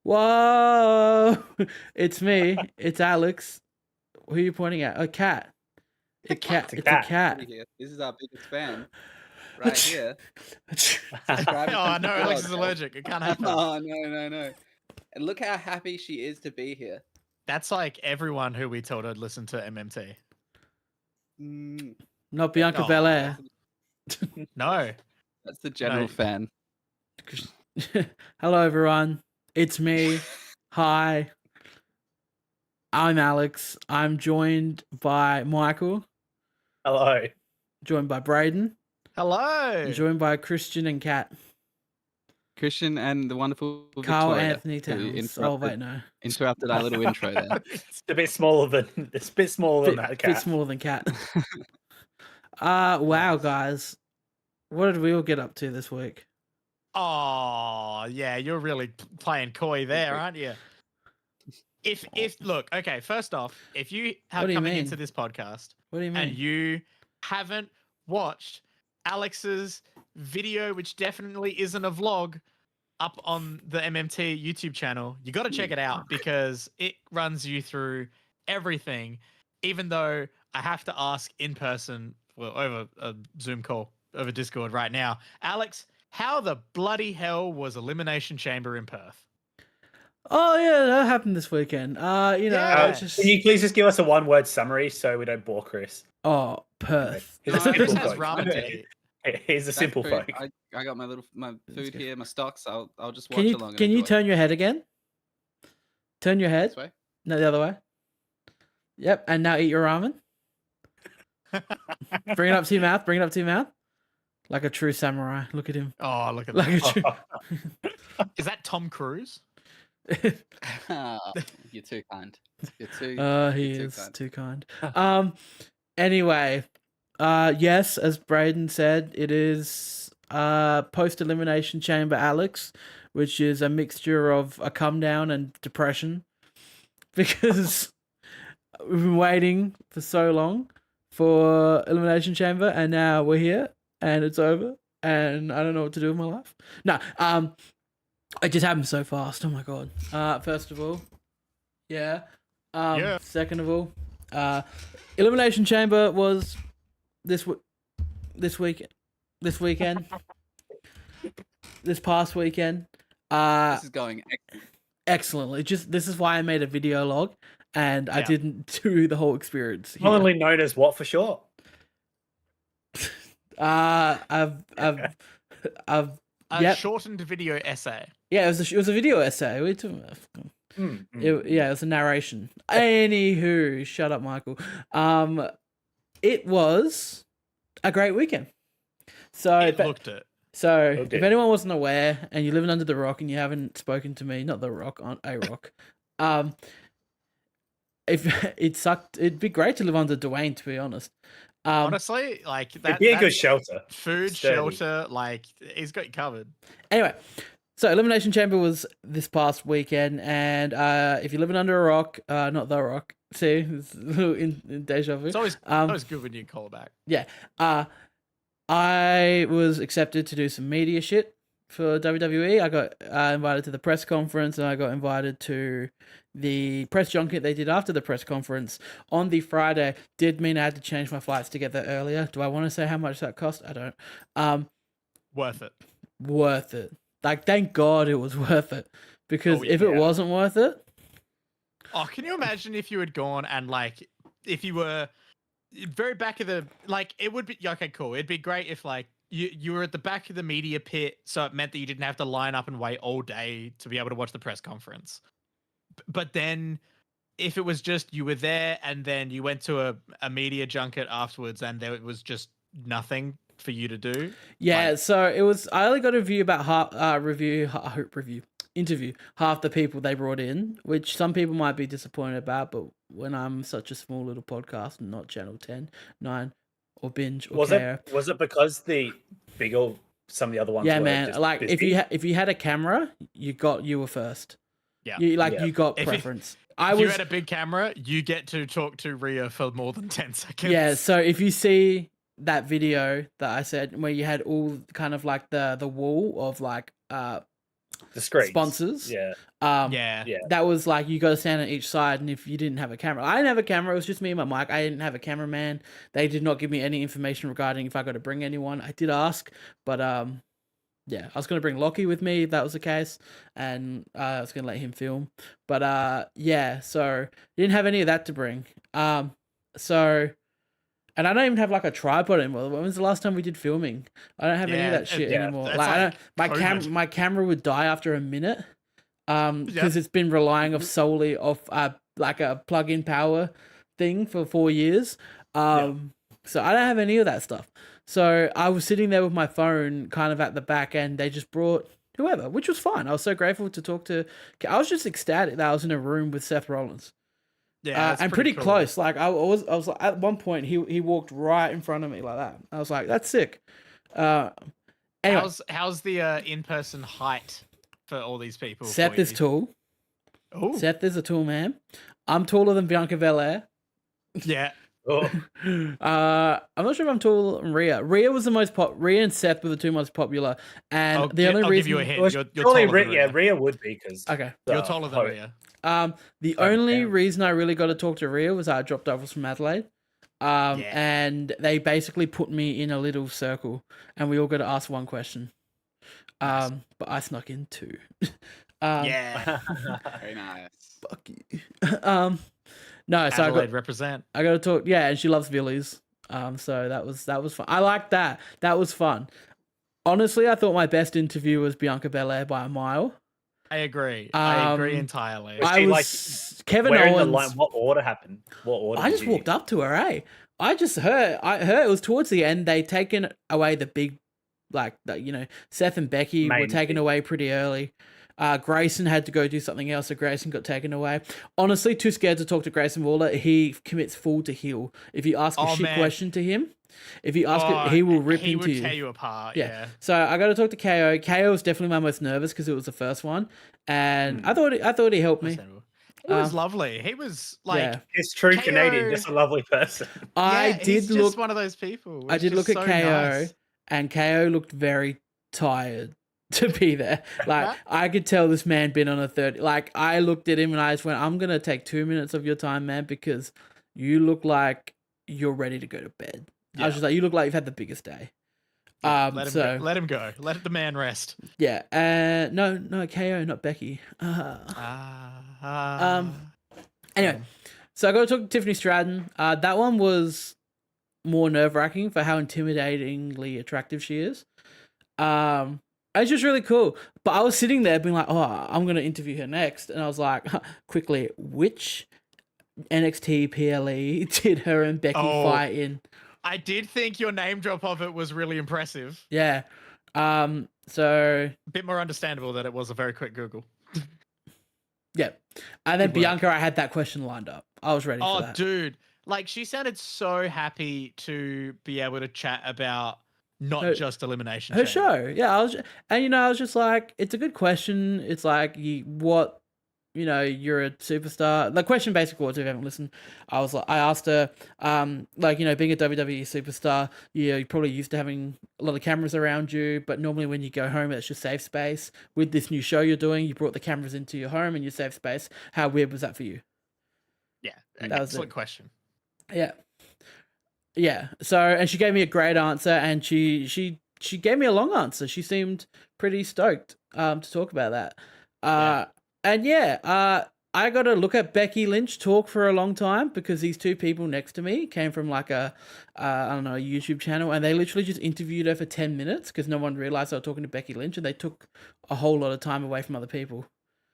Whoa! It's me. It's Alex. Who are you pointing at? A cat. A cat. It's a cat. This is our biggest fan right here. Oh no, Alex is allergic. It can't happen. Oh no. And look how happy she is to be here. That's like everyone who we told would listen to MMT. Not Bianca Belair. No. That's the general fan. Hello, everyone. It's me. Hi. I'm Alex. I'm joined by Michael. Hello. Joined by Braden. Hello. Joined by Christian and Kat. Christian and the wonderful Carl Victoria, Anthony Towns. Oh wait, no. Interrupted our little intro there. It's a bit smaller than that cat. Bit smaller than Cat. Wow, guys. What did we all get up to this week? Oh, yeah, you're really playing coy there, aren't you? If look, okay, first off, if you have coming into this podcast, what do you mean? And you haven't watched Alex's video, which definitely isn't a vlog, up on the MMT YouTube channel, you got to check it out because it runs you through everything. Even though I have to ask in person, well, over a Zoom call, over Discord right now, Alex, how the bloody hell was Elimination Chamber in Perth? Oh yeah, that happened this weekend. Can you please just give us a one-word summary so we don't bore Chris? Oh, Perth. He's a simple Chris has folk. ramen to eat. He's a simple folk. I got my food here, my stocks. I'll just watch Can you along. Can you turn your head again? Turn your head. This way? No, the other way. Yep, and now eat your ramen. Bring it up to your mouth. Bring it up to your mouth. Like a true samurai. Look at him. Oh, look at Like that. a true... Is that Tom Cruise? You're too kind. He is too kind. Anyway, yes, as Braden said, it is post-elimination chamber Alex, which is a mixture of a come down and depression, because we've been waiting for so long for elimination chamber, and now we're here, and it's over, and I don't know what to do with my life. No, it just happened so fast. Oh my god. First of all, yeah. Second of all, Elimination Chamber was this weekend. This past weekend. This is going excellently. This is why I made a video log, and I didn't do the whole experience. Commonly known as what for short? I've Shortened video essay. Yeah, it was a video essay. It was a narration. Anywho, shut up, Michael. It was a great weekend. So if anyone wasn't aware and you're living under the rock and you haven't spoken to me, not the rock, on a rock, if it sucked, it'd be great to live under Dwayne, to be honest. Honestly, like that, it'd be a good shelter. Food, shelter, like he's got you covered. Anyway, so Elimination Chamber was this past weekend, and if you're living under a rock, not the rock. See, it's a little in deja vu. It's always good when you call back. Yeah, I was accepted to do some media shit for WWE. I got invited to the press conference, and I got invited to the press junket they did after the press conference on the Friday. Did mean I had to change my flights to get there earlier. Do I want to say how much that cost? I don't. Worth it. Worth it. Like, thank God it was worth it. Because if it wasn't worth it... Oh, can you imagine if you had gone and, like, if you were very back of the... Like, it would be... Okay, cool. It'd be great if, like, you were at the back of the media pit, so it meant that you didn't have to line up and wait all day to be able to watch the press conference. But then if it was just you were there and then you went to a media junket afterwards and there was just nothing for you to do. Yeah, like, so it was. I only got a view about interview half the people they brought in, which some people might be disappointed about. But when I'm such a small little podcast, not Channel 10, 9, or Binge or Care, was it because the bigger some of the other ones? Yeah, were man. just like busy? if you had a camera, you were first. Yeah, you got preference. If you had a big camera, you get to talk to Rhea for more than 10 seconds. Yeah, so if you see that video that I said where you had all kind of like the wall of like The screens. sponsors. Yeah. Yeah. That was like you got to stand on each side, and if you didn't have a camera, I didn't have a camera. It was just me and my mic. I didn't have a cameraman. They did not give me any information regarding if I got to bring anyone. I did ask, but yeah, I was going to bring Lockie with me if that was the case, and I was going to let him film. But yeah, so didn't have any of that to bring. So, and I don't even have like a tripod anymore. When was the last time we did filming? I don't have any of that shit anymore. That's Like, I don't, COVID. my camera would die after a minute. Because it's been relying solely off like a plug-in power thing for 4 years. So I don't have any of that stuff. So I was sitting there with my phone kind of at the back, and they just brought whoever, which was fine. I was so grateful to talk to. I was just ecstatic that I was in a room with Seth Rollins. Yeah, and pretty cool. close. Like I was like, at one point he walked right in front of me like that. I was like, that's sick. Anyway, How's the in-person height for all these people? Seth is tall. Ooh. Seth is a tall man. I'm taller than Bianca Belair. Yeah. Oh. I'm not sure if I'm taller than Rhea. Rhea was the most Rhea and Seth were the two most popular, and the only I'll reason give you a hint. Well, You're surely taller than Rhea. Rhea would be because okay, You're taller than Rhea. The only reason I really got to talk to Rhea was I dropped off from Adelaide. And they basically put me in a little circle, and we all got to ask one question. Nice. But I snuck in two. Yeah. Very nice. Fuck you. No, so Adelaide represent. I got to talk. Yeah, and she loves Billies. So that was fun. I liked that. That was fun. Honestly, I thought my best interview was Bianca Belair by a mile. I agree. I agree entirely. Kevin where Owens. in the line, what order happened? What order? I just walked up to her, I heard it was towards the end. They'd taken away the big, Seth and Becky were taken away pretty early. Grayson had to go do something else, so Grayson got taken away. Honestly, too scared to talk to Grayson Waller. He commits full to heel. If you ask a question to him, if you ask it, he will rip into you. He would tear you apart, yeah. So I got to talk to KO. KO was definitely my most nervous because it was the first one, and I thought he helped me. He was lovely. He was like he's true KO, Canadian, just a lovely person. He's just one of those people. I did look at KO, nice. And KO looked very tired to be there. Like I could tell this man been on a 30. Like I looked at him and I just went, "I'm gonna take 2 minutes of your time, man, because you look like you're ready to go to bed." I was just like, "You look like you've had the biggest day." Let him go. Let the man rest. Yeah. No, KO, not Becky. Anyway, so I got to talk to Tiffany Stratton. That one was more nerve-wracking for how intimidatingly attractive she is. It's just really cool. But I was sitting there being like, "Oh, I'm going to interview her next." And I was like, quickly, which NXT PLE did her and Becky fight in? I did think your name drop of it was really impressive. Yeah. So a bit more understandable that it was a very quick Google. Yeah. And then Bianca, I had that question lined up. I was ready for that. Oh, dude. Like, she sounded so happy to be able to chat about not just Elimination Her Chamber. show. Yeah. I was just like, it's a good question. It's like, you're a superstar. The question basically was, if you haven't listened, I asked her, being a WWE superstar, you're probably used to having a lot of cameras around you, but normally when you go home, it's your safe space. With this new show you're doing, you brought the cameras into your home and your safe space. How weird was that for you? Yeah, that was excellent question. Yeah. Yeah. So, and she gave me a great answer, and she gave me a long answer. She seemed pretty stoked to talk about that. And I got to look at Becky Lynch talk for a long time because these two people next to me came from like a YouTube channel, and they literally just interviewed her for 10 minutes because no one realized they were talking to Becky Lynch, and they took a whole lot of time away from other people.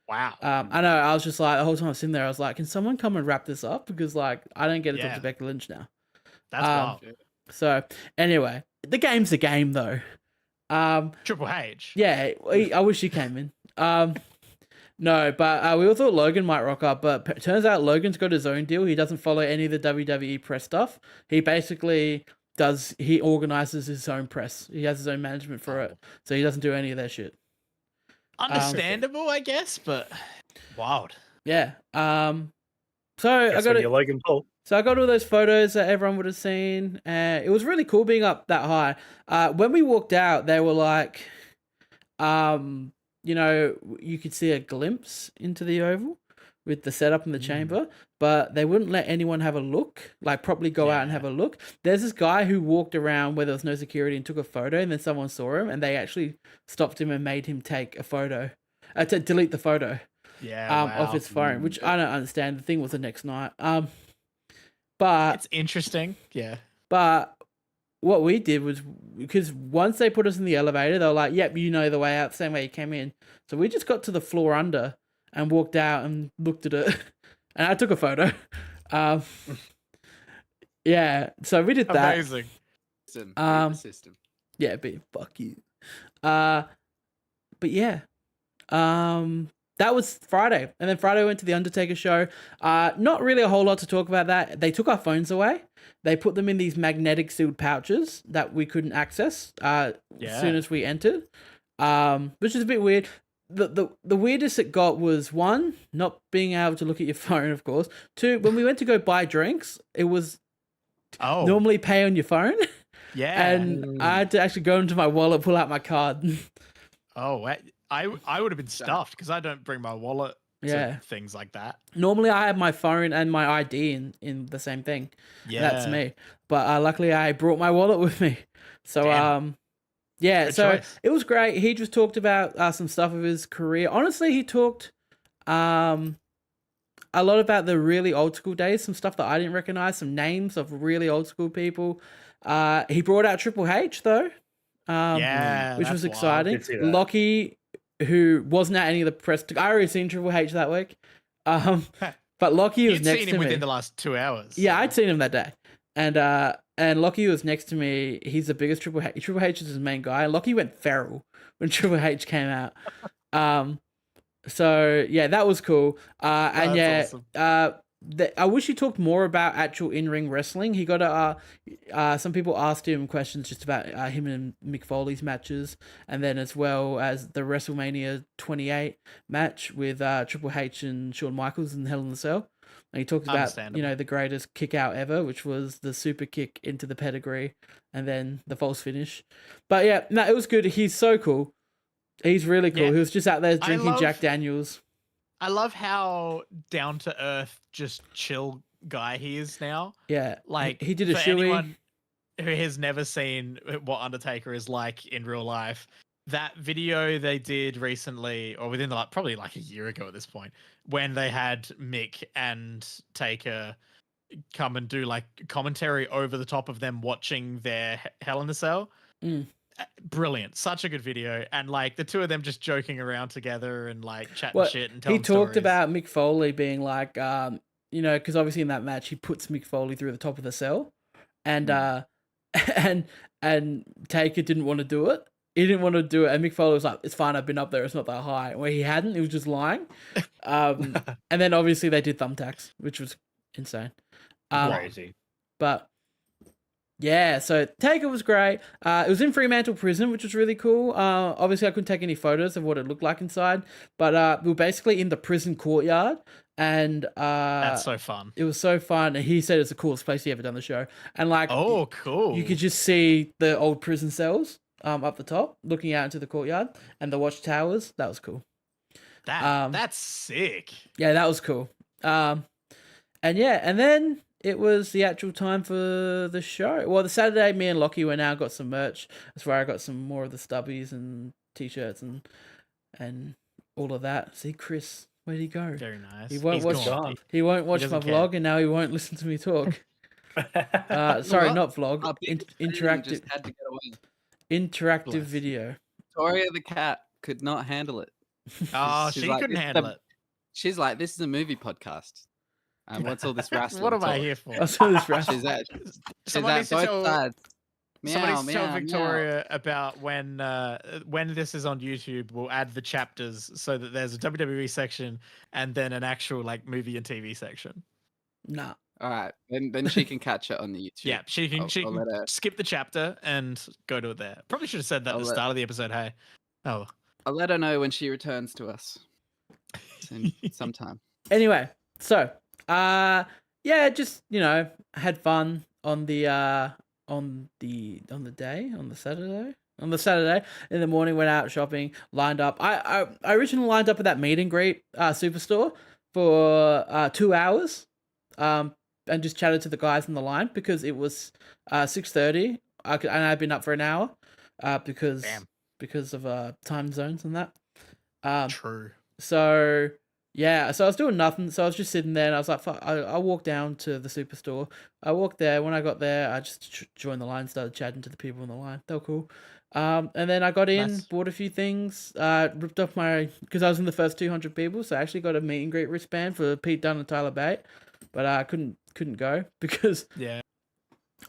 Wow. I know. I was just like, the whole time I was sitting there, I was like, can someone come and wrap this up? Because like, I don't get to talk to Becky Lynch now. That's wild. So anyway, the game's the game though. Triple H. Yeah, I wish he came in. No, but we all thought Logan might rock up, but it turns out Logan's got his own deal. He doesn't follow any of the WWE press stuff. He basically he organizes his own press. He has his own management for it. So he doesn't do any of that shit. Understandable, I guess, but wild. Yeah. So I got Logan Paul. So I got all those photos that everyone would have seen. It was really cool being up that high. When we walked out, they were like, you could see a glimpse into the oval with the setup in the chamber, but they wouldn't let anyone have a look, like properly go out and have a look. There's this guy who walked around where there was no security and took a photo, and then someone saw him, and they actually stopped him and made him take a photo, to delete the photo, off his phone, which I don't understand. The thing was the next night. But it's interesting, But what we did was, because once they put us in the elevator, they were like, "Yep, you know the way out, same way you came in." So we just got to the floor under and walked out and looked at it, and I took a photo. Yeah, so we did that. Amazing. System. Yeah, but fuck you. But yeah, that was Friday, and then Friday we went to the Undertaker show. Not really a whole lot to talk about that. They took our phones away. They put them in these magnetic sealed pouches that we couldn't access as soon as we entered, which is a bit weird. The weirdest it got was, one, not being able to look at your phone, of course. Two, when we went to go buy drinks, it was normally pay on your phone. Yeah. And I had to actually go into my wallet, pull out my card. Oh, I would have been stuffed because I don't bring my wallet to things like that. Normally I have my phone and my ID in the same thing. Yeah. That's me. But luckily I brought my wallet with me. So, Good choice. It was great. He just talked about some stuff of his career. Honestly, he talked a lot about the really old school days, some stuff that I didn't recognize, some names of really old school people. He brought out Triple H though, which was exciting. Lockie, who wasn't at any of the press, I already seen Triple H that week, but Lockie was next to me. You'd seen him within the last 2 hours. Yeah, I'd seen him that day, and Lockie was next to me. He's the biggest Triple H. Triple H is his main guy. Lockie went feral when Triple H came out. So yeah, that was cool. Awesome. I wish he talked more about actual in-ring wrestling. He got some people asked him questions just about him and Mick Foley's matches, and then as well as the WrestleMania 28 match with Triple H and Shawn Michaels in Hell in a Cell. And he talked about, the greatest kick out ever, which was the super kick into the pedigree and then the false finish. But yeah, no, it was good. He's so cool. He's really cool. Yeah. He was just out there drinking Jack Daniels. I love how down to earth, just chill guy he is now. Yeah, like he did a shoey. Anyone who has never seen what Undertaker is like in real life, that video they did recently, or within probably like a year ago at this point, when they had Mick and Taker come and do like commentary over the top of them watching their Hell in a Cell. Brilliant, such a good video, and like the two of them just joking around together and like chatting shit and telling he talked stories. About Mick Foley being like, because obviously in that match he puts Mick Foley through the top of the cell, and and Taker didn't want to do it. He didn't want to do it, and Mick Foley was like, "It's fine, I've been up there. It's not that high." Where he hadn't, he was just lying. And then obviously they did thumbtacks, which was insane. Crazy, but. Yeah, so Taker was great. It was in Fremantle Prison, which was really cool. Obviously, I couldn't take any photos of what it looked like inside, but we were basically in the prison courtyard, and that's so fun. It was so fun. And he said it's the coolest place he ever done the show. And like, oh, cool! You could just see the old prison cells up the top, looking out into the courtyard, and the watchtowers. That was cool. That's sick. Yeah, that was cool. And then. It was the actual time for the show. Well, the Saturday, me and Lockie went out, got some merch. That's where I got some more of the stubbies and t-shirts and all of that. See, Chris, where'd he go? Very nice. He won't watch my vlog, and now he won't listen to me talk. Sorry, not vlog. Interactive. Just had to get away. Interactive video. Victoria the cat could not handle it. Oh, she couldn't handle it. She's like, this is a movie podcast. What's all this wrestling? What am I here for? What's all this wrestling? She's at both sides. Somebody needs to tell Victoria about when this is on YouTube, we'll add the chapters so that there's a WWE section and then an actual like movie and TV section. Nah. All right, then she can catch it on the YouTube. Yeah, she can skip the chapter and go to it there. Probably should have said that at the start of the episode. Hey, I'll let her know when she returns to us sometime. Anyway, so. Just had fun on the Saturday, on the Saturday. In the morning, went out shopping, lined up. I originally lined up at that meet and greet superstore for 2 hours, and just chatted to the guys in the line because it was 6:30. And I'd been up for an hour, because of time zones and that. True. So yeah, so I was doing nothing. So I was just sitting there, and I was like, "Fuck!" I walked down to the superstore. I walked there. When I got there, I just joined the line, started chatting to the people in the line. They were cool. And then I got in, Nice. bought a few things. Ripped off because I was in the first 200 people, so I actually got a meet and greet wristband for Pete Dunne and Tyler Bate, but I couldn't go because Yeah.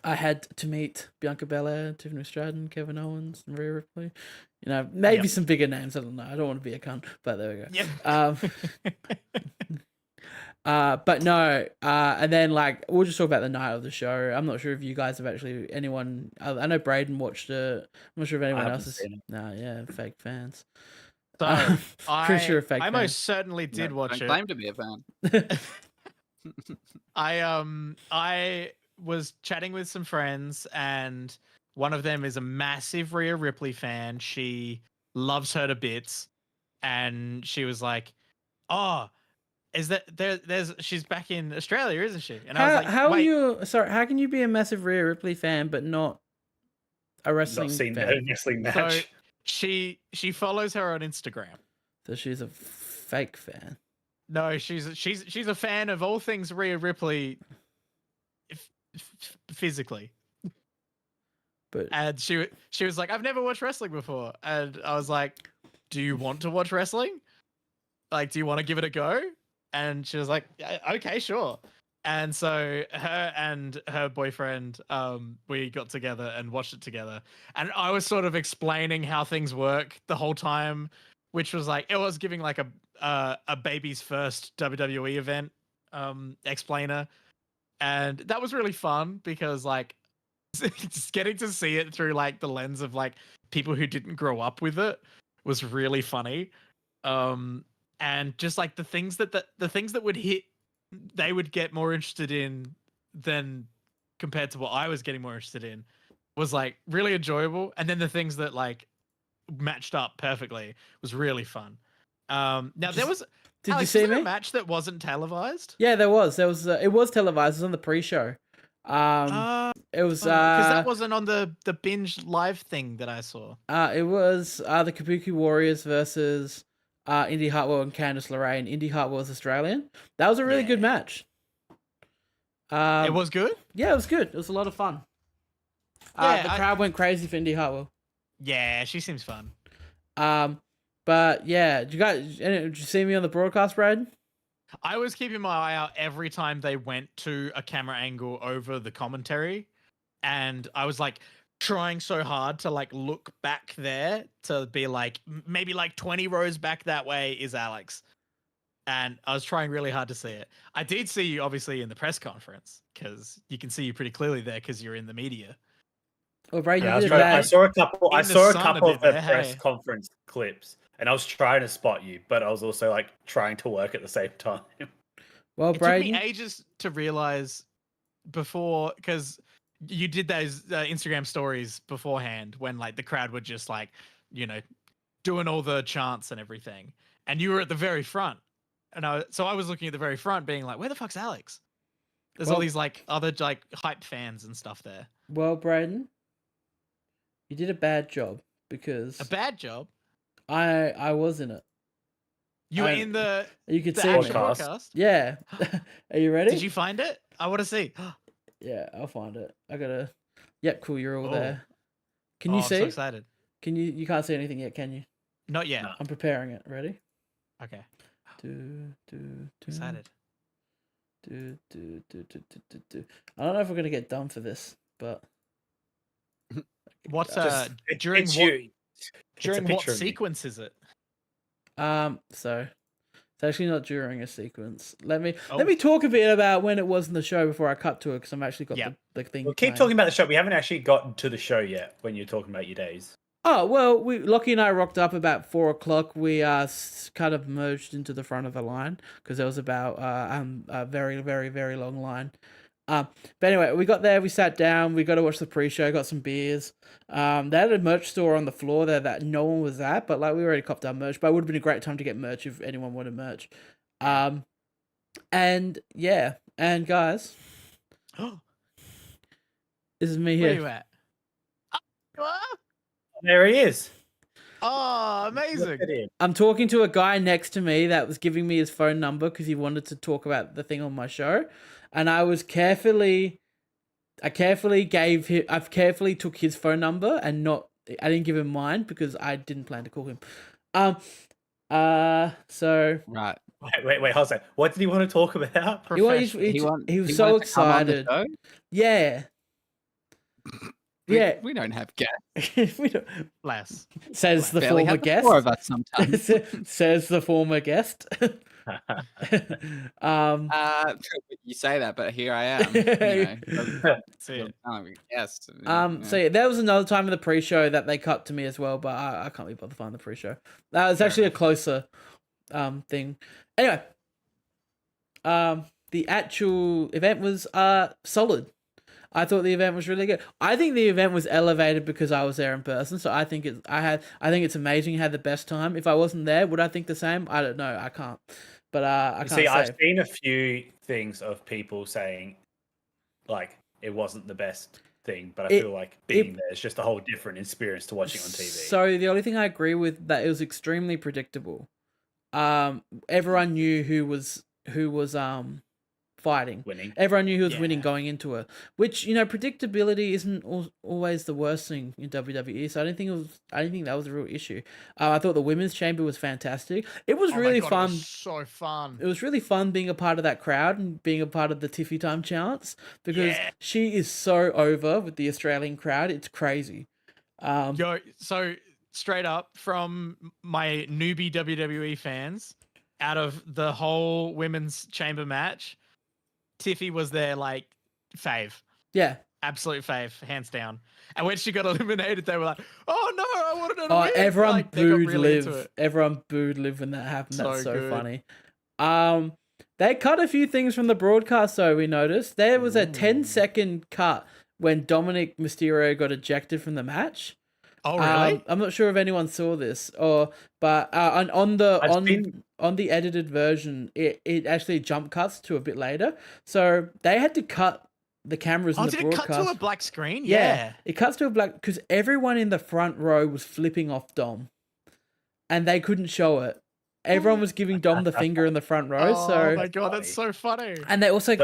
I had to meet Bianca Belair, Tiffany Stratton, Kevin Owens, and Rhea Ripley. You know, maybe some bigger names. I don't know. I don't want to be a cunt, but there we go. Yep. But no. And then we'll just talk about the night of the show. I'm not sure if you guys have actually anyone. I know Braden watched it. I'm not sure if anyone else has. No, yeah, fake fans. So Chris, you're a fake I fan. most certainly did watch Don't it. claim to be a fan. I was chatting with some friends, and one of them is a massive Rhea Ripley fan. She loves her to bits, and she was like, "Oh, is that there's she's back in Australia, isn't she?" And I was like, "How Wait, are you? Sorry, how can you be a massive Rhea Ripley fan but not a wrestling Not seen fan?" the wrestling match. So she follows her on Instagram. So she's a fake fan. No, she's a fan of all things Rhea Ripley, physically. But And she was like, "I've never watched wrestling before," and I was like, "Do you want to watch wrestling? Like, do you want to give it a go?" And she was like, "Yeah, okay, sure." And so her and her boyfriend, we got together and watched it together. And I was sort of explaining how things work the whole time, which was like, it was giving like a baby's first WWE event explainer. And that was really fun because like just getting to see it through like the lens of like people who didn't grow up with it was really funny. And just like the things that would hit, they would get more interested in than compared to what I was getting more interested in, was like really enjoyable. And then the things that like matched up perfectly was really fun. Now there was, did Alex, you see was there me? a match that wasn't televised? Yeah, there was. It was televised. It was on the pre-show. It was because that wasn't on the binge live thing that I saw. It was the Kabuki Warriors versus Indy Hartwell and Candice LeRae, and Indy Hartwell's Australian. That was a really good match. It was good? Yeah, it was good. It was a lot of fun. The crowd went crazy for Indy Hartwell. Yeah, she seems fun. But yeah, did you see me on the broadcast, Brad? I was keeping my eye out every time they went to a camera angle over the commentary, and I was like trying so hard to like look back there to be like maybe like 20 rows back that way is Alex, and I was trying really hard to see it. I did see you obviously in the press conference because you can see you pretty clearly there because you're in the media. Well, Brad, Yeah, you did I saw a couple. I saw a sun a couple bit of the there, press hey. conference clips, and I was trying to spot you, but I was also like trying to work at the same time. Well, It took Braden, me ages to realize before, because you did those Instagram stories beforehand when like the crowd were just like, you know, doing all the chants and everything, and you were at the very front, and so I was looking at the very front, being like, where the fuck's Alex? There's all these like other like hype fans and stuff there. Well, Braden, you did a bad job because A bad job. I was in it. You were in the You could the see actual me. broadcast. Yeah. Are you ready? Did you find it? I want to see. Yeah, I'll find it. I gotta. Yep, cool. You're all Oh. there. Can you I'm see? so excited. Can you? You can't see anything yet, can you? Not yet. No. I'm preparing it. Ready? Okay. Excited. Excited. I don't know if we're gonna get done for this, but What during It's what you. during what picture of me. sequence is it? so it's actually not during a sequence. Let me Oh. talk a bit about when it was in the show before I cut to it, because I'm actually got Yeah. the thing. We'll keep playing. talking about the show. We haven't actually gotten to the show yet. When you're talking about your days. Oh well, Lockie and I rocked up about 4:00. We kind of merged into the front of the line because there was about a very very very long line. But anyway, we got there, we sat down, we got to watch the pre-show, got some beers. They had a merch store on the floor there that no one was at, but like we already copped our merch, but it would have been a great time to get merch if anyone wanted merch. And yeah, and guys, this is me Where here. you at? You are? There he is. Oh, Look amazing. at him. I'm talking to a guy next to me that was giving me his phone number because he wanted to talk about the thing on my show, and I carefully took his phone number and I didn't give him mine because I didn't plan to call him. So Right. Wait, hold on. What did he want to talk about? he was He so wanted to come on the excited. show? Yeah. Yeah. We don't have guests. We don't, Less. says the Barely former have the guest. four of us sometimes. Says the former guest. You say that, but here I am. You know, That's it. doesn't sound like a guest. So yeah, there was another time in the pre-show that they cut to me as well, but I can't be bothered to find the pre-show. That was actually a closer thing. Anyway, the actual event was solid. I thought the event was really good. I think the event was elevated because I was there in person. So I think it's amazing. You had the best time. If I wasn't there, would I think the same? I don't know. I can't. But I can't say. I've seen a few things of people saying like it wasn't the best thing, but I feel like being there is just a whole different experience to watching on TV. So the only thing I agree with that it was extremely predictable. Everyone knew who was fighting. Winning. Everyone knew who was winning going into it, which predictability isn't always the worst thing in WWE. So I didn't think that was a real issue. I thought the women's chamber was fantastic. It was really fun. It was so fun. It was really fun being a part of that crowd and being a part of the Tiffy Time chants because she is so over with the Australian crowd. It's crazy. So straight up from my newbie WWE fans, out of the whole women's chamber match, Tiffy was their like fave. Yeah. Absolute fave, hands down. And when she got eliminated, they were like, "Oh no, I wanted her to win." Everyone like, they got booed really into Liv. it. Everyone booed Liv when that happened. That's so good. funny. They cut a few things from the broadcast, though, we noticed. There was a 10-second cut when Dominic Mysterio got ejected from the match. Oh, really? I'm not sure if anyone saw this, but on the edited version, it actually jump cuts to a bit later. So they had to cut the cameras in the broadcast. Did it cut to a black screen? Yeah, it cuts to a black because everyone in the front row was flipping off Dom, and they couldn't show it. Everyone was giving Dom the finger in the front row. Oh my god, that's so funny. And they also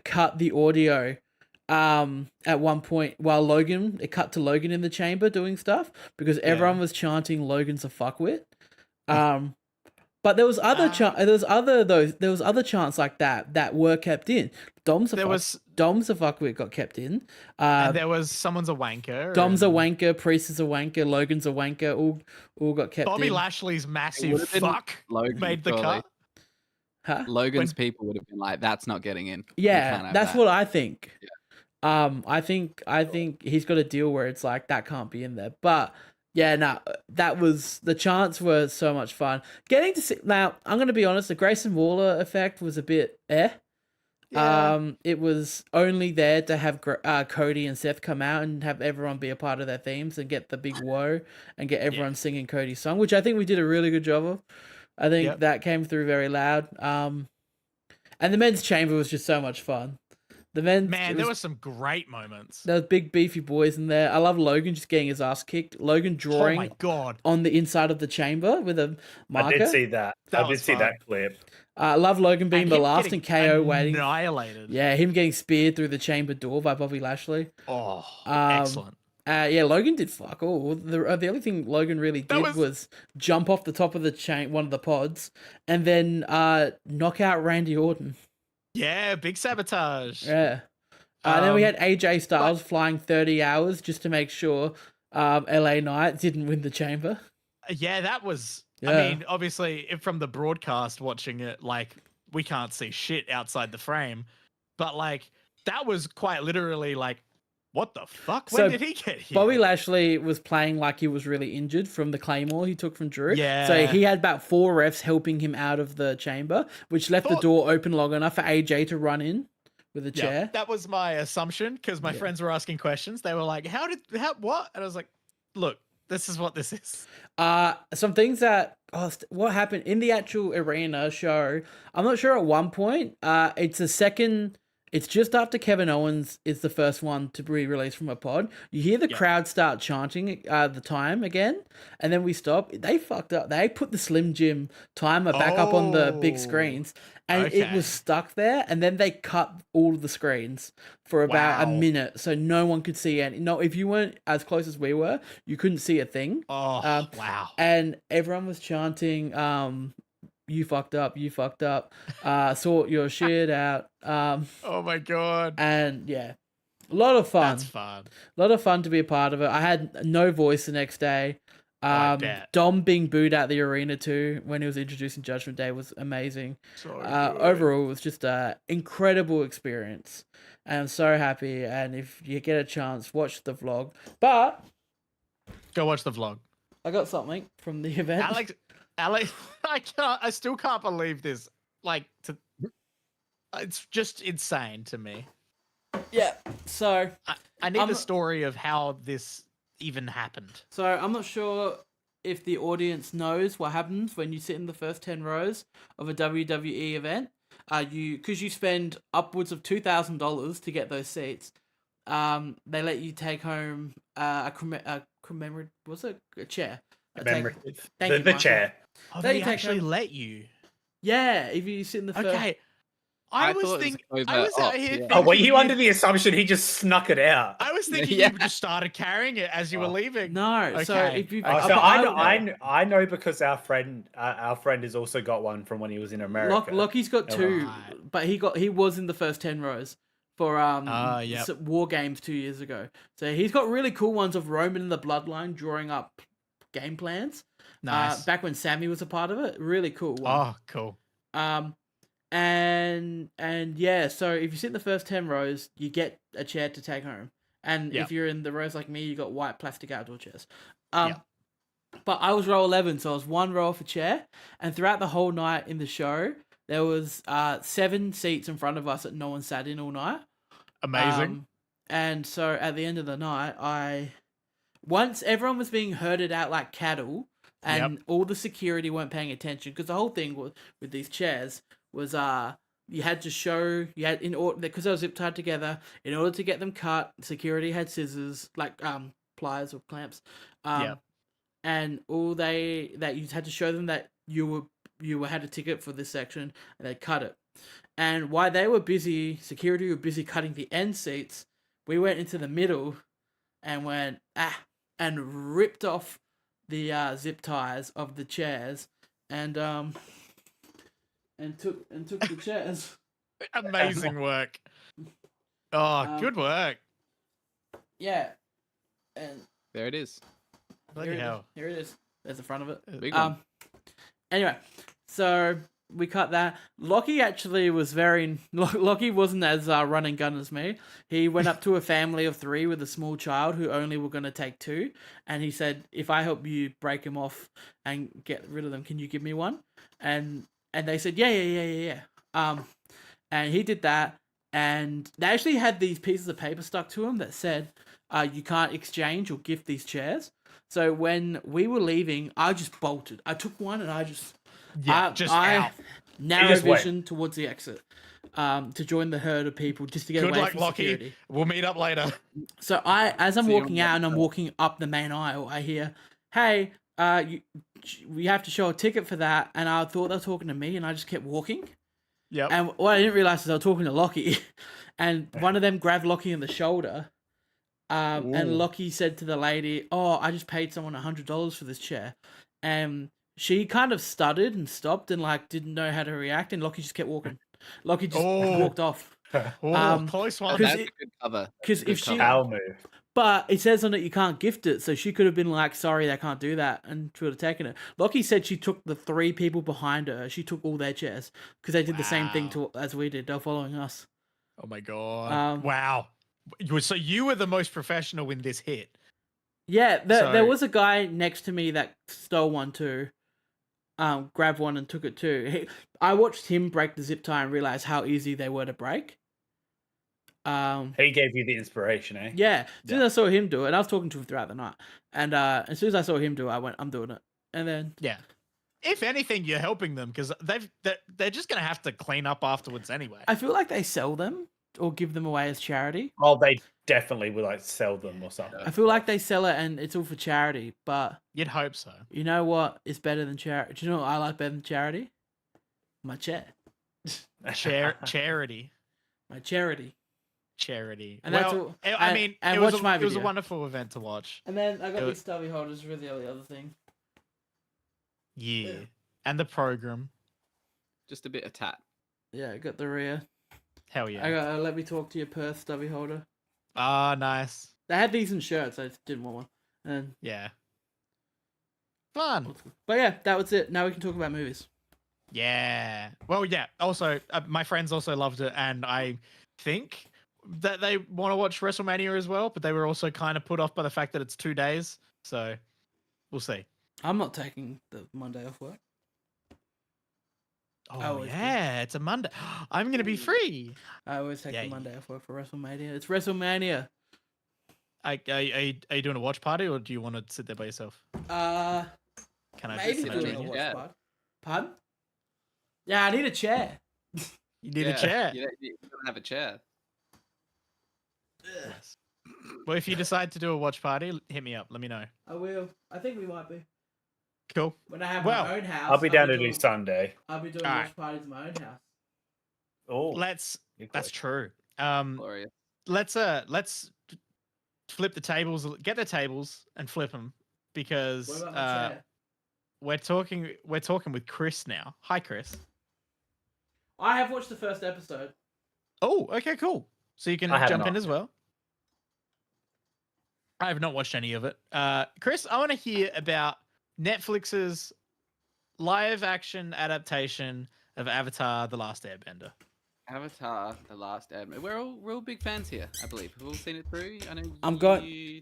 cut the audio. At one point while it cut to Logan in the chamber doing stuff because everyone was chanting Logan's a fuckwit. But there was other other chants like that were kept in. Dom's a fuckwit got kept in. And there was someone's a wanker. Dom's a wanker, Priest is a wanker, Logan's a wanker, all got kept in. Bobby Lashley's massive fuck Logan, made the cut. Huh? Logan's people would have been like, "That's not getting in." Yeah, that's what I think. Yeah. I think he's got a deal where it's like that can't be in there. But yeah, the chants were so much fun. Getting to see now, I'm gonna be honest, the Grayson Waller effect was a bit Yeah. It was only there to have Cody and Seth come out and have everyone be a part of their themes and get the big whoa and get everyone singing Cody's song, which I think we did a really good job of. I think that came through very loud. And the men's chamber was just so much fun. There were some great moments. There was big beefy boys in there. I love Logan just getting his ass kicked. Logan drawing oh my god. on the inside of the chamber with a marker. I did see that. I did see that clip. I love Logan being And the him last and getting KO waiting. Annihilated. Yeah, him getting speared through the chamber door by Bobby Lashley. Oh, excellent. Logan did fuck all. The only thing Logan really did was jump off the top of the one of the pods, and then knock out Randy Orton. Yeah, big sabotage. Yeah. Then we had AJ Styles flying 30 hours just to make sure LA Knight didn't win the chamber. Yeah, that was... Yeah. I mean, obviously, from the broadcast watching it, like, we can't see shit outside the frame. But, like, that was quite literally, like, what the fuck? When did he get here? Bobby Lashley was playing like he was really injured from the Claymore he took from Drew. Yeah. So he had about 4 refs helping him out of the chamber, which left the door open long enough for AJ to run in with a chair. That was my assumption because my friends were asking questions. They were like, what? And I was like, look, this is what this is. Some things that what happened in the actual arena show. I'm not sure at one point. It's the second. It's just after Kevin Owens is the first one to be released from a pod. You hear the crowd start chanting the time again, and then we stop. They fucked up. They put the Slim Jim timer back up on the big screens, and it was stuck there. And then they cut all of the screens for about a minute, so no one could see any. No, if you weren't as close as we were, you couldn't see a thing. Oh, wow! And everyone was chanting, "You fucked up, you fucked up, sort your shit out." Oh my god! And yeah, a lot of fun. That's fun. A lot of fun to be a part of it. I had no voice the next day. Dom being booed out the arena too when he was introducing Judgment Day was amazing. Overall, it was just an incredible experience, and I'm so happy. And if you get a chance, watch the vlog. But go watch the vlog. I got something from the event. Alex, I still can't believe this. It's just insane to me. Yeah. So I need the story of how this even happened. So I'm not sure if the audience knows what happens when you sit in the first 10 rows of a WWE event. Because you spend upwards of $2,000 to get those seats. They let you take home a commemorative. Was it a chair? Commemorative. The chair. Oh, they actually let you. Yeah, if you sit in the first. Okay. I was out here. Yeah. Oh, were you under the assumption he just snuck it out? I was thinking you just started carrying it as you were leaving. No, okay. So if you, I know because our friend has also got one from when he was in America. Lockie's got two, but he was in the first 10 rows for War Games 2 years ago. So he's got really cool ones of Roman and the Bloodline drawing up game plans. Nice. Back when Sammy was a part of it, really cool one. Oh, cool. And yeah, so if you sit in the first 10 rows, you get a chair to take home. And if you're in the rows like me, you got white plastic outdoor chairs. But I was row 11, so I was one row off a chair. And throughout the whole night in the show, there was 7 seats in front of us that no one sat in all night. Amazing. And so at the end of the night, once everyone was being herded out like cattle, and all the security weren't paying attention, because the whole thing with these chairs was you had to show in order, because they were zip tied together. In order to get them cut, security had scissors, like pliers or clamps, and you had to show them that you had a ticket for this section, and they cut it. And while they were busy, security were busy cutting the end seats, we went into the middle and went and ripped off the zip ties of the chairs and took the chairs. Amazing work. Oh, good work. Yeah. And there it is. Bloody hell. Here it is. There's the front of it. Big one. Anyway, so we cut that. Lockie actually was Lockie wasn't as run and gun as me. He went up to a family of 3 with a small child who only were going to take 2. And he said, if I help you break him off and get rid of them, can you give me one? And they said, yeah. And he did that. And they actually had these pieces of paper stuck to him that said, you can't exchange or gift these chairs. So when we were leaving, I just bolted. I took one and I just... out. Narrow vision towards the exit, to join the herd of people, just to get away from security. Lockie. We'll meet up later. So as I'm walking out and I'm walking up the main aisle, I hear, "Hey, we have to show a ticket for that." And I thought they were talking to me, and I just kept walking. Yeah. And what I didn't realize is they were talking to Lockie, and one of them grabbed Lockie on the shoulder. And Lockie said to the lady, "Oh, I just paid someone $100 for this chair," and she kind of stuttered and stopped and didn't know how to react, and Lockie just kept walking. Lockie just walked off. Close one. That's a good cover. Because if she, move. but it says on it you can't gift it, so she could have been like, "Sorry, they can't do that," and she would have taken it. Lockie said she took the 3 people behind her. She took all their chairs because they did the same thing as we did. They're following us. Oh my god! Wow. So you were the most professional in this hit. Yeah, there was a guy next to me that stole one too. Grabbed one and took it too. I watched him break the zip tie and realized how easy they were to break. He gave you the inspiration, eh? Yeah, as soon as I saw him do it, and I was talking to him throughout the night, and as soon as I saw him do it, I went, I'm doing it. And then Yeah. If anything, you're helping them because they're just gonna have to clean up afterwards anyway. I feel like they sell them or give them away as charity. Oh, they definitely would like sell them or something. I feel like they sell it and it's all for charity, but You'd hope so. you know what is better than charity? Do you know what I like better than charity? My chair. Charity. My charity. Charity. And that's well, all- I and- mean, and it was watch my it was a video. wonderful event to watch. And then I got It these stubby holders for the other thing. Yeah. And the program. Just a bit of tat. Yeah, I got the rear. Hell yeah. I got Let Me Talk to Your Perth stubby holder. Ah, nice. They had decent shirts. I just didn't want one. And Yeah. Fun. but yeah, that was it. Now we can talk about movies. Yeah. Well, yeah. Also, my friends also loved it, and I think that they want to watch WrestleMania as well, but they were also kind of put off by the fact that it's 2 days. So we'll see. I'm not taking the Monday off work. Oh, always do. yeah. It's a Monday. I'm going to be free. I always take Yeah, the Monday off work for WrestleMania. It's WrestleMania. Are you doing a watch party or do you want to sit there by yourself? Can I Maybe can I doing join a you? watch Yeah. party. Pardon? Yeah, I need a chair. You need a chair. You don't have a chair. Yes. Well, if you decide to do a watch party, hit me up. Let me know. I will. I think we might be. Cool. When I have Well, my own house, I'll be down to do doing, Sunday. I'll be doing Alright. watch parties in my own house. Oh, That's that's true. Glorious. Let's flip the tables. Get the tables and flip them because What about my chair? we're talking with Chris now. Hi, Chris. I have watched the first episode. Oh, okay, cool. So you can I have jump not. in as well. I have not watched any of it. Chris, I want to hear about Netflix's live action adaptation of Avatar: The Last Airbender. Avatar: The Last Airbender. We're all big fans here, I believe. We've all seen it through. I know I'm going- you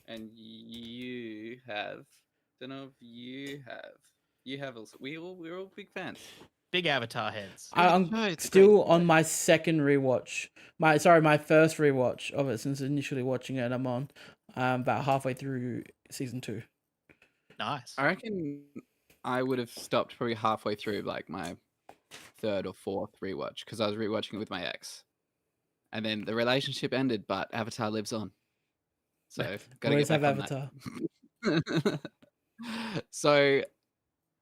and you have. Don't know if you have. You have also. We're all big fans. Big Avatar heads. I'm No, it's a still great on show. my second rewatch. My first rewatch of it since initially watching it. I'm on about halfway through season 2. Nice. I reckon I would have stopped probably halfway through, like my third or fourth rewatch, because I was rewatching it with my ex, and then the relationship ended, but Avatar lives on. So gotta Always get have back on Avatar. that. So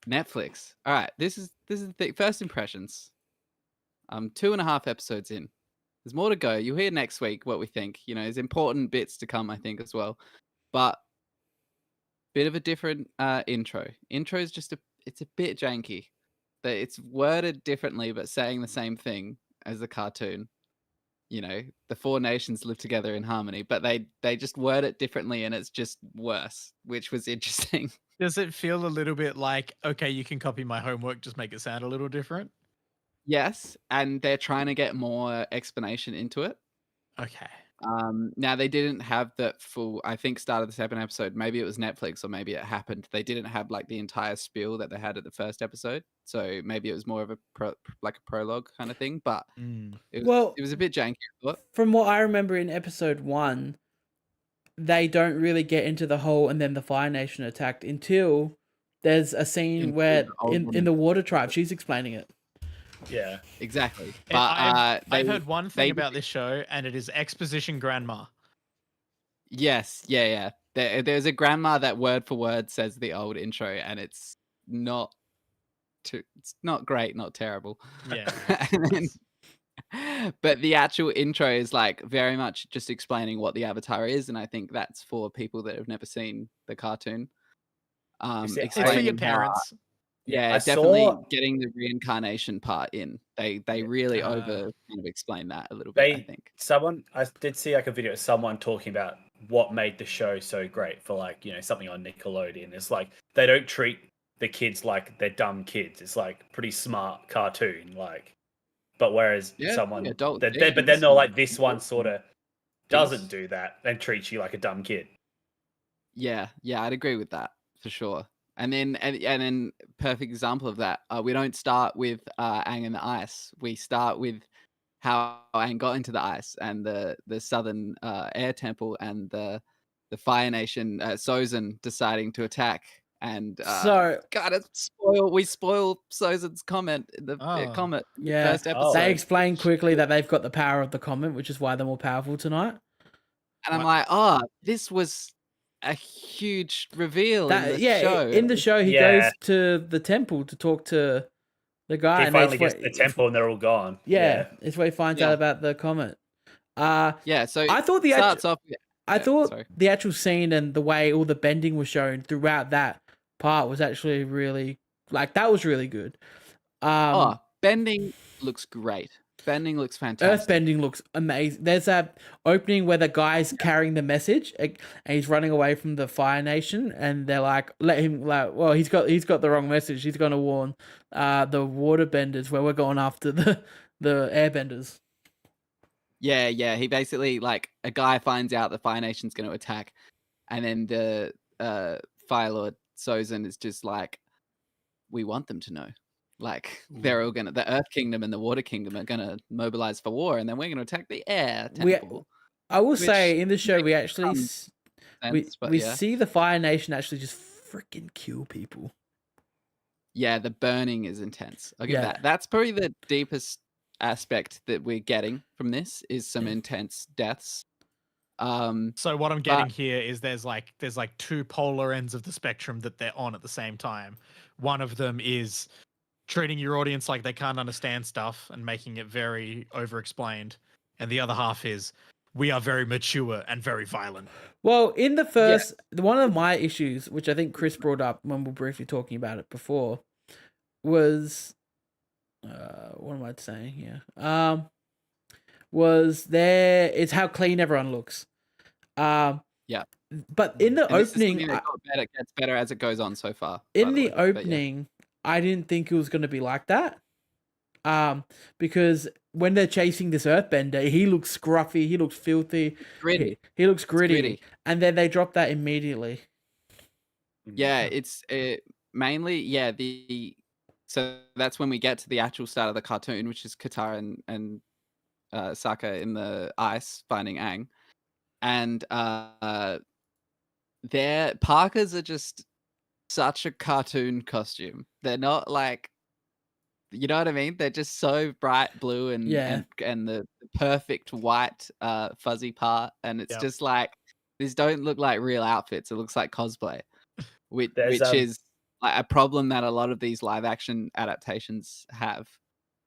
Netflix. All right, this is the thing. First impressions. 2.5 episodes in. There's more to go. You'll hear next week what we think. You know, there's important bits to come, I think, as well. But bit of a different intro. Intro is it's a bit janky. It's worded differently, but saying the same thing as the cartoon. You know, the 4 nations live together in harmony, but they just word it differently, and it's just worse, which was interesting. Does it feel a little bit like, okay, you can copy my homework, just make it sound a little different? Yes, and they're trying to get more explanation into it. Okay. Now they didn't have the full. I think start of the 7th episode. Maybe it was Netflix, or maybe it happened. They didn't have like the entire spiel that they had at the first episode. So maybe it was more of a prologue kind of thing. But it was a bit janky. I thought. From what I remember in episode 1, they don't really get into the whole and then the Fire Nation attacked until there's a scene Until where the old in woman- the Water Tribe, she's explaining it. yeah. Exactly. And But I've heard one thing they- about this show, and it is exposition grandma. Yes, yeah. There's a grandma that word for word says the old intro, and it's not great, not terrible. Yeah. And then- but the actual intro is like very much just explaining what the Avatar is, and I think that's for people that have never seen the cartoon. see, It's for Explaining your how- parents. yeah, I definitely saw- getting the reincarnation part in. They really over kind of explain that a little bit, I think. I did see like a video of someone talking about what made the show so great for like, you know, something on Nickelodeon. It's like they don't treat the kids like they're dumb kids. It's like pretty smart cartoon, like. But whereas someone, adult but themes then they're like, this and one sort of doesn't things. do that and treats you like a dumb kid. Yeah, I'd agree with that for sure. And then perfect example of that. We don't start with Aang and the ice. We start with how Aang got into the ice and the southern air temple and the Fire Nation Sozin deciding to attack. And So we spoil Sozan's comment in the comment in the yeah, first episode. they explain quickly that they've got the power of the comment, which is why they're more powerful tonight. And I'm like, oh, this was a huge reveal in the show. In the show, he goes to the temple to talk to the guy. He and finally gets to the temple and they're all gone. Yeah, it's where he finds out about the comment. So I thought the actual scene and the way all the bending was shown throughout that part was actually really that was really good. Bending looks great. Bending looks fantastic. Earthbending looks amazing. There's that opening where the guy's carrying the message and he's running away from the Fire Nation, and they're like, let him well, he's got the wrong message. He's gonna warn the waterbenders where we're going after the airbenders. Yeah. He basically a guy finds out the Fire Nation's gonna attack, and then the Fire Lord Sozin is just like, we want them to know. They're all the Earth Kingdom and the Water Kingdom are gonna mobilize for war, and then we're gonna attack the Air Temple. I will say in the show we actually see the Fire Nation actually just freaking kill people. Yeah, the burning is intense. I'll give that. That's probably the deepest aspect that we're getting from this is some intense deaths. So what I'm getting here is there's two polar ends of the spectrum that they're on at the same time. One of them is treating your audience like they can't understand stuff and making it very over-explained. And the other half is, we are very mature and very violent. Well, in the first, one of my issues, which I think Chris brought up when we were briefly talking about it before, was, what am I saying here? It's how clean everyone looks. But in the opening, it gets better as it goes on so far. In the opening, I didn't think it was going to be like that. Because when they're chasing this earthbender, he looks scruffy, he looks filthy, gritty. He looks gritty, and then they drop that immediately. Yeah, it's mainly so that's when we get to the actual start of the cartoon, which is Katara and Sokka in the ice finding Aang, and their parkas are just such a cartoon costume. They're not you know what I mean? They're just so bright blue and the perfect white fuzzy part, and it's just these don't look like real outfits. It looks like cosplay, which is a problem that a lot of these live action adaptations have.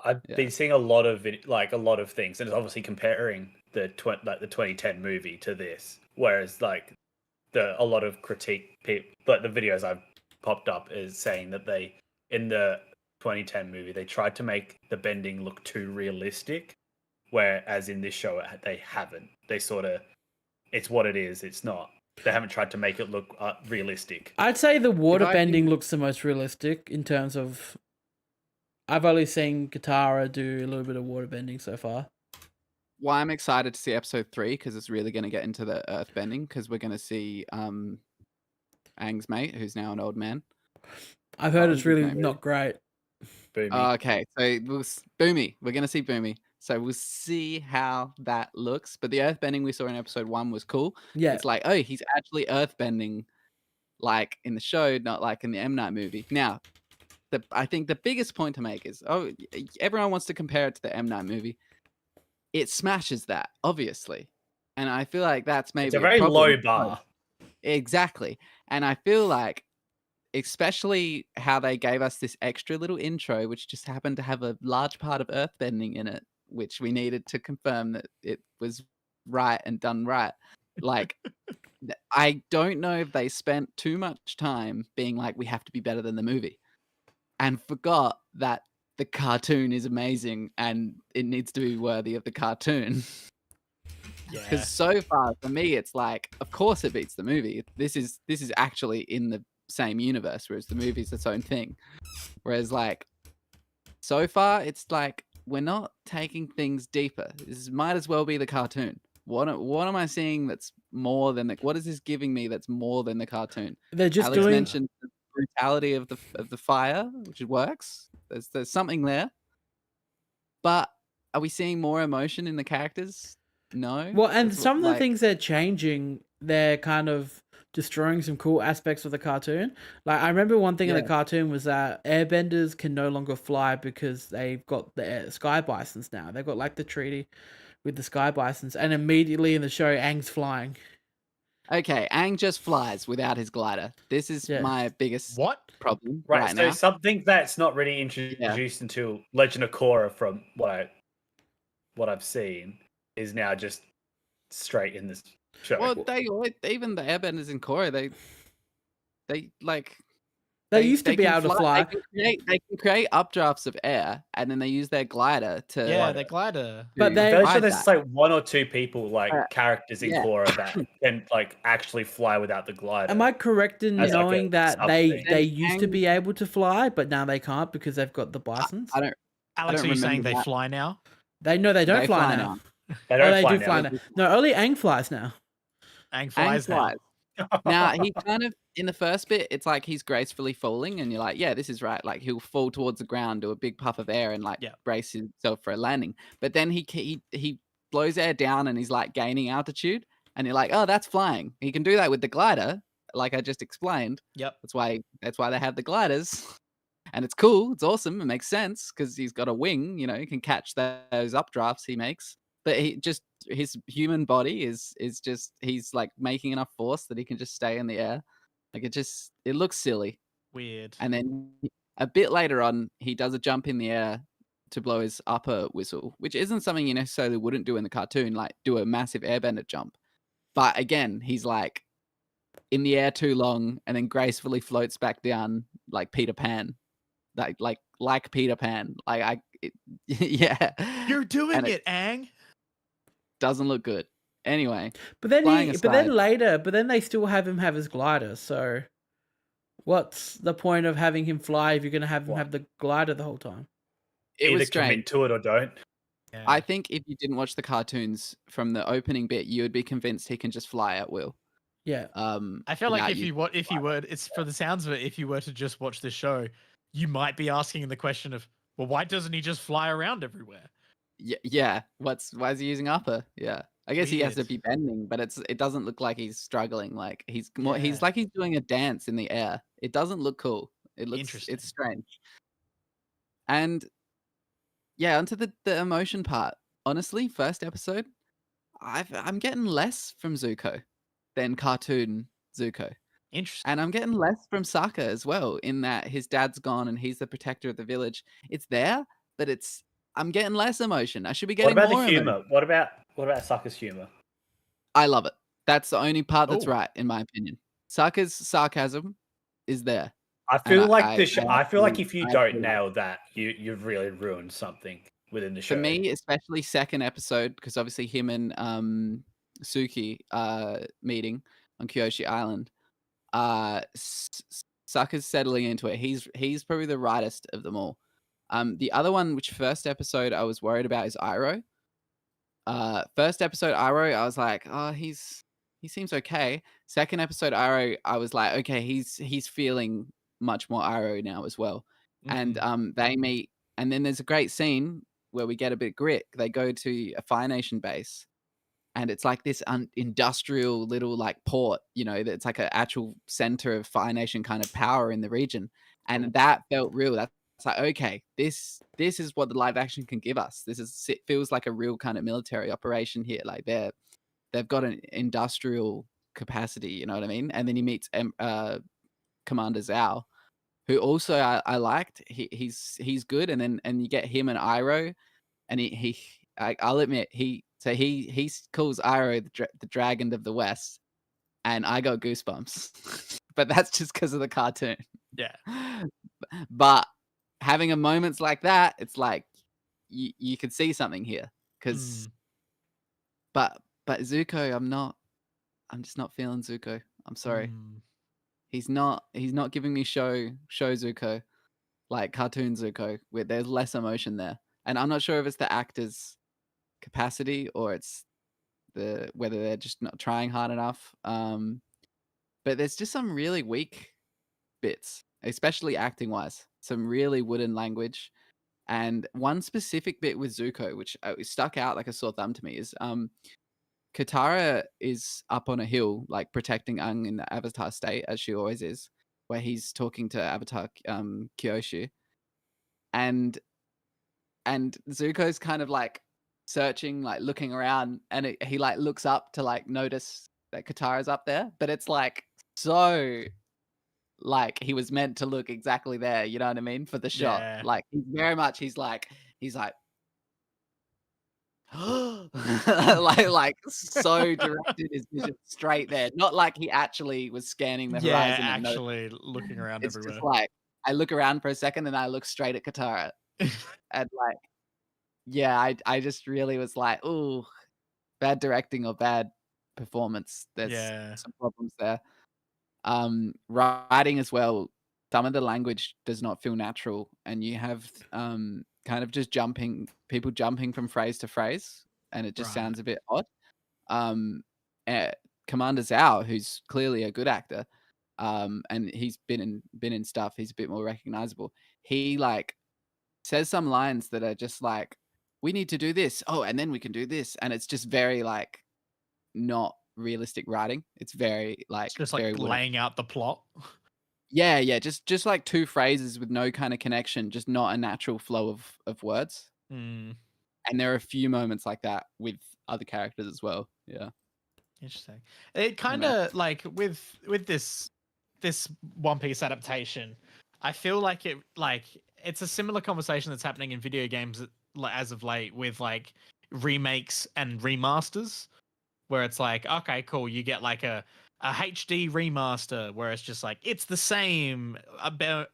I've been seeing a lot of a lot of things, and it's obviously comparing the 2010 movie to this, whereas a lot of critique people, the videos I've popped up is saying that in the 2010 movie they tried to make the bending look too realistic, whereas in this show they haven't. They sort of, it's what it is. It's not. They haven't tried to make it look realistic. I'd say the water bending looks the most realistic in terms of. I've only seen Katara do a little bit of water bending so far. Well, I'm excited to see episode 3 because it's really going to get into the earth bending, because we're going to see Aang's mate, who's now an old man. I've heard it's really not great. Boomy. Okay, so Boomy. We're going to see Boomy. So we'll see how that looks. But the earth bending we saw in episode 1 was cool. Yeah. It's he's actually earth bending in the show, not in the M. Night movie. Now, I think the biggest point to make is, everyone wants to compare it to the M. Night movie. It smashes that, obviously. And I feel like that's maybe it's a very low bar. Exactly. And I feel especially how they gave us this extra little intro, which just happened to have a large part of earthbending in it, which we needed to confirm that it was right and done right. I don't know if they spent too much time being we have to be better than the movie, and forgot that the cartoon is amazing and it needs to be worthy of the cartoon. Because so far for me, it's of course it beats the movie. This is actually in the same universe, whereas the movie's its own thing. Whereas so far it's we're not taking things deeper. This might as well be the cartoon. What am I seeing that's more than what is this giving me that's more than the cartoon? They're just Alex mentioned the brutality of the fire, which works. There's something there, but are we seeing more emotion in the characters? No. Well, and That's what- some of the like, things they're changing, they're kind of destroying some cool aspects of the cartoon. Like, I remember one thing in the Yeah. cartoon was that airbenders can no longer fly because they've got the sky bisons now. They've got like the treaty with the sky bisons, and immediately in the show, Aang's flying. okay, Aang just flies without his glider. This is Yeah. my biggest What? problem Right. right So now. something that's not really introduced until Legend of Korra, from what I've seen, is now just straight in this show. Well, even the airbenders in Korra, they like They used to be can able to fly. They can create updrafts of air, and then they use their glider to. Yeah, Like- the glider. But to they- I'm fairly sure ride there's that. like one or two people, like characters in yeah. Korra, that can like actually fly without the glider. Am I correct in As like a knowing that sub they thing. they used to Aang- be able to fly, but now they can't because they've got the bisons? I don't. Alex, don't are you saying remember they that. fly now? They don't They fly now. They Oh, don't they fly do now. fly now. No, only Aang flies now. Aang Aang flies now. flies. Now he kind of in the first bit, it's like he's gracefully falling, and you're like, yeah, this is right. Like he'll fall towards the ground, do a big puff of air, and like Yeah. brace himself for a landing. But then he blows air down, and he's like gaining altitude, and you're like, oh, that's flying. He can do that with the glider, like I just explained. Yep. That's why they have the gliders, and it's cool. It's awesome. It makes sense because he's got a wing. You know, he can catch those updrafts he makes. But his human body is just he's like making enough force that he can just stay in the air. Like it looks silly. Weird. And then a bit later on, he does a jump in the air to blow his upper whistle, which isn't something you necessarily wouldn't do in the cartoon, like do a massive airbender jump. But again, he's like in the air too long and then gracefully floats back down like Peter Pan. Like Peter Pan. Yeah. You're doing And it, Aang. doesn't look good. Anyway, But then Flying but then they still have him have his glider. So, what's the point of having him fly if you're going to have him What? have the glider the whole time? it Either was strange. commit to it or don't. Yeah. I think if you didn't watch the cartoons from the opening bit, you would be convinced he can just fly at will. Yeah. I feel like without if you were, it's for the sounds of it, if you were to just watch this show, you might be asking the question of, well, why doesn't he just fly around everywhere? Yeah. Why is he using upper? Yeah. I guess he has to Weird. be bending, but it doesn't look like he's struggling. Like he's Yeah. like he's doing a dance in the air. It doesn't look cool. Interesting. It's strange. And yeah, onto the emotion part. Honestly, first episode, I'm getting less from Zuko than cartoon Zuko. Interesting. And I'm getting less from Sokka as well, in that his dad's gone and he's the protector of the village. It's there, but I'm getting less emotion. I should be What getting about more the humor? emotion. What about Sokka's humor? I love it. That's the only part that's Oh. right, in my opinion. Sokka's sarcasm is there. I And feel like I I feel like actually- if you I don't actually like nail that, you've really ruined something within the show. For me, especially second episode, because obviously him and Suki meeting on Kyoshi Island. Sokka's settling into it. He's probably the rightest of them all. The other one, which first episode I was worried about, is Iroh. First episode Iroh, I was like, oh, he seems okay. Second episode Iroh, I was like, okay, he's feeling much more Iroh now as well. Mhm. And they meet, and then there's a great scene where we get a bit grit. They go to a Fire Nation base, and it's like this industrial little like port, you know, that's like an actual center of Fire Nation kind of power in the region, and that felt real. That's like, okay, this is what the live action can give us. It feels like a real kind of military operation here. Like they've got an industrial capacity, you know what I mean? And then he meets Commander Zhao, who also I liked. He's good, and you get him and Iroh, and I'll admit he calls Iroh the Dragon of the West, and I got goosebumps. But that's just because of the cartoon. Yeah. But having a moments like that, it's like you could see something here. Because, but Zuko, I'm just not feeling Zuko. I'm sorry. Mm. He's not giving me show Zuko, like cartoon Zuko, where there's less emotion there. And I'm not sure if it's the actors' capacity or it's whether they're just not trying hard enough. But there's just some really weak bits, especially acting wise. Some really wooden language. And one specific bit with Zuko, which stuck out like a sore thumb to me, is Katara is up on a hill, like protecting Aang in the Avatar state, as she always is, where he's talking to Avatar Kyoshu, and Zuko's kind of like searching, like looking around, and he like looks up to like notice that Katara's up there, but it's like so like he was meant to look exactly there, you know what I mean, for the shot. Yeah. Like he's like like so directed his vision straight there. Not like he actually was scanning the Yeah, horizon. And actually looking around it's everywhere. just like I look around for a second and I look straight at Katara. And like, yeah, I just really was like, ooh, bad directing or bad performance. There's Yeah. some problems there. Writing as well. Some of the language does not feel natural, and you have kind of just people jumping from phrase to phrase, and it just Right. sounds a bit odd. Commander Zhao, who's clearly a good actor, and he's been in stuff. He's a bit more recognizable. He like says some lines that are just like, "We need to do this. Oh, and then we can do this," and it's just very like not realistic writing. It's very like It's just very like wooden. laying out the plot. Yeah, just like two phrases with no kind of connection, just not a natural flow of words. Mm, And there are a few moments like that with other characters as well. Yeah. interesting. It kind of like with this One Piece adaptation, I feel like it's a similar conversation that's happening in video games as of late with like remakes and remasters, where it's like, okay, cool, you get like a HD remaster where it's just like it's the same,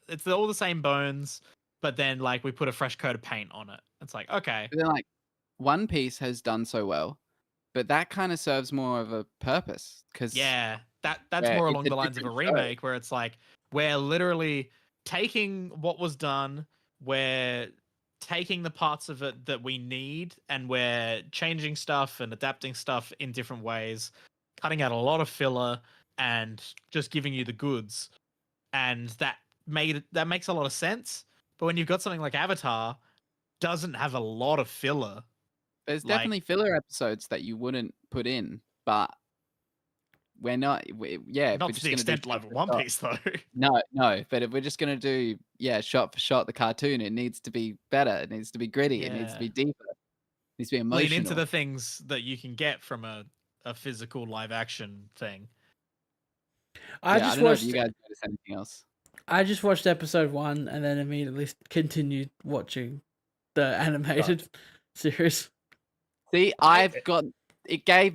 it's all the same bones, but then like we put a fresh coat of paint on it. It's like, okay, But then like One Piece has done so well, but that kind of serves more of a purpose because yeah, that's Yeah, more it's along a the lines of a different show. remake where it's like we're literally taking what was done, we're taking the parts of it that we need, and we're changing stuff and adapting stuff in different ways, cutting out a lot of filler and just giving you the goods. And that makes a lot of sense. But when you've got something like Avatar, doesn't have a lot of filler. There's Like- definitely filler episodes that you wouldn't put in, but we're not. If not we're to just the gonna do extent shot like for One shot- Piece though. No. But if we're just gonna do shot for shot the cartoon, it needs to be better. It needs to be gritty. It needs to be deeper. It needs to be emotional. Lean into the things that you can get from a physical live action thing. I don't just know if watched. you guys notice anything else. I just watched episode 1 and then immediately continued watching the animated series. See, I've got. It made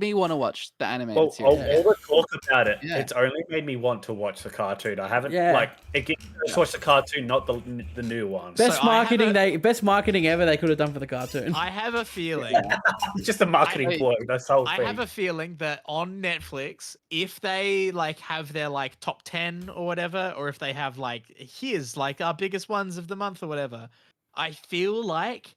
me want to watch the animated Well, series. all the talk about it, Yeah. it's only made me want to watch the cartoon. I haven't Yeah. just watched the cartoon, not the new one. Best So I have best marketing ever they could have done for the cartoon. I have a feeling. It's just a marketing ploy. That's the whole I thing. have a feeling that on Netflix, if they like have their like top 10 or whatever, or if they have like here's like our biggest ones of the month or whatever, I feel like